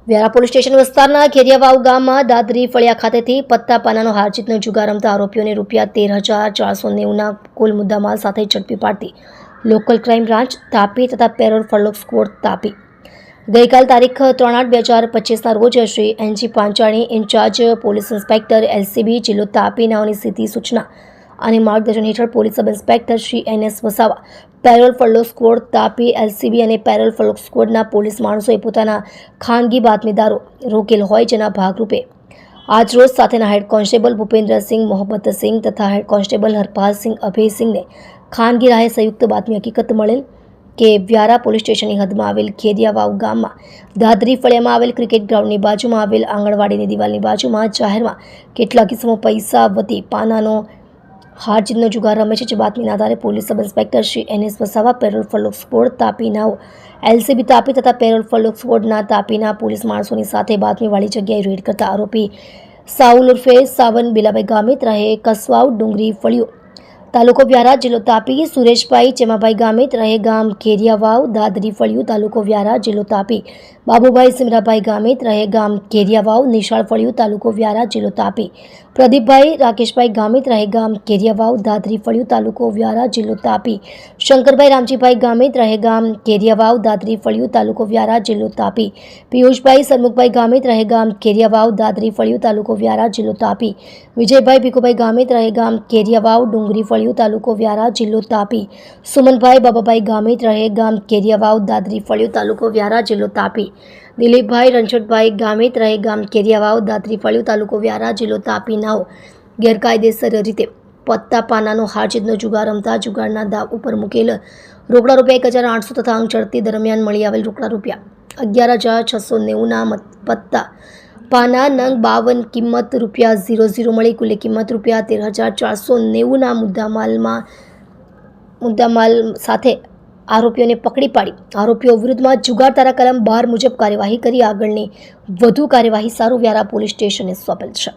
Vyara police station વિસ્તારના ખેરિયાવાવ ગામમાં દાદરી ફળિયા ખાતેથી પત્તા પાનાનો હારજીતનો જુગાર રમતા આરોપીઓને ₹13,490ના કુલ મુદ્દામાલ સાથે ઝડપી પાડતી લોકલ ક્રાઇમ બ્રાન્ચ તાપી તથા પેરોલ ફળોક સ્ક્વોડ તાપી ગઈકાલ તારીખ 3/8/2025ના રોજ Shri NG Panchani incharge police inspector LCB જિલ્લો તાપી નાઓની સીધી સૂચના અને માર્ગદર્શન હેઠળ police sub inspector Shri NS Vasava parole furlough squad Tapi LCB અને પેરોલ ફળોક સ્ક્વોડના પોલીસ માણસોએ પોતાના ખાનગી બાતમીદારો રોકેલ હોય જેના ભાગરૂપે આજરોજ સાથેના હેડ કોન્સ્ટેબલ ભૂપેન્દ્રસિંહ મોહબ્બતસિંહ તથા હેડ કોન્સ્ટેબલ હરપાલસિંહ અભયસિંહને ખાનગી રાહે સંયુક્ત બાતમી હકીકત મળેલ કે વ્યારા પોલીસ સ્ટેશનની હદમાં આવેલ ખેરિયાવાવ ગામમાં દાદરી ફળિયામાં આવેલ ક્રિકેટ ગ્રાઉન્ડની બાજુમાં આવેલ આંગણવાડીની દિવાલની બાજુમાં જાહેરમાં કેટલાક કિસ્સામાં પૈસા વતી પાનાનો હારજીતનો જુગાર રમે છે. જે બાતમીના આધારે police sub inspector Shri NS Vasava parole furlough squad તાપીનાઓ એલસીબી તાપી તથા પેરોલ ફળોક સ્ક્વોડના તાપીના પોલીસ માણસોની સાથે બાતમીવાળી જગ્યાએ રેડ કરતા આરોપી સાઉલ ઉર્ફે સાવન બિલાભાઈ ગામિત રહે કસવાવ ડુંગરી ફળિયો તાલુકો વ્યારા જિલ્લો તાપી, સુરેશભાઈ ચેમાભાઈ ગામિત રહે ગામ ખેરિયાવાવ દાદરી ફળિયું તાલુકો વ્યારા જિલ્લો તાપી, બાબુભાઈ સિમરાભાઈ ગામિત રહે ગામ ખેરિયાવાવ નિશાળ ફળિયું તાલુકો વ્યારા જિલ્લો તાપી, પ્રદીપભાઈ રાકેશભાઈ ગામિત રહે ગામ ખેરિયાવાવ દાદરી ફળિયું તાલુકો વ્યારા જિલ્લો તાપી, શંકરભાઈ રામજીભાઈ ગામિત રહે ગામ ખેરિયાવાવ દાદરી ફળિયું તાલુકો વ્યારા જિલ્લો તાપી, પિયુષભાઈ સરમુખભાઈ ગામિત રહે ગામ ખેરિયાવાવ દાદરી ફળિયું તાલુકો વ્યારા જિલ્લો તાપી, વિજયભાઈ ભીખુભાઈ ગામિત રહે ગામ ખેરિયાવાવ ડુંગરી ફળિયું તાલુકો વ્યારા જિલ્લો તાપી, સુમનભાઈ બાબાભાઈ ગામિત રહે ગામ ખેરિયાવાવ દાદરી ફળિયું તાલુકો વ્યારા જિલ્લો તાપી, દિલીપભાઈ રણછોડભાઈ ગામિત રહે ગામ ખેરિયાવાવ દાદરી ફળિયું તાલુકો વ્યારા જિલ્લો તાપી નાઓ ગેરકાયદેસર રીતે પત્તા પાનાનો હારજીતનો જુગાર રમતા જુગારના દાવ ઉપર મૂકેલ રોકડા ₹1,800 તથા અંક ચડતી દરમિયાન મળી આવેલ રોકડા ₹11,690ના પત્તા પાના નંગ 52 કિંમત ₹00 મળી કુલ કિંમત ₹13,490ના મુદ્દામાલ સાથે આરોપીઓને પકડી પાડી આરોપીઓ વિરુદ્ધમાં જુગાર ધારા કલમ 12 મુજબ કાર્યવાહી કરી આગળની વધુ કાર્યવાહી સારું વ્યારા પોલીસ સ્ટેશને સોંપેલ છે.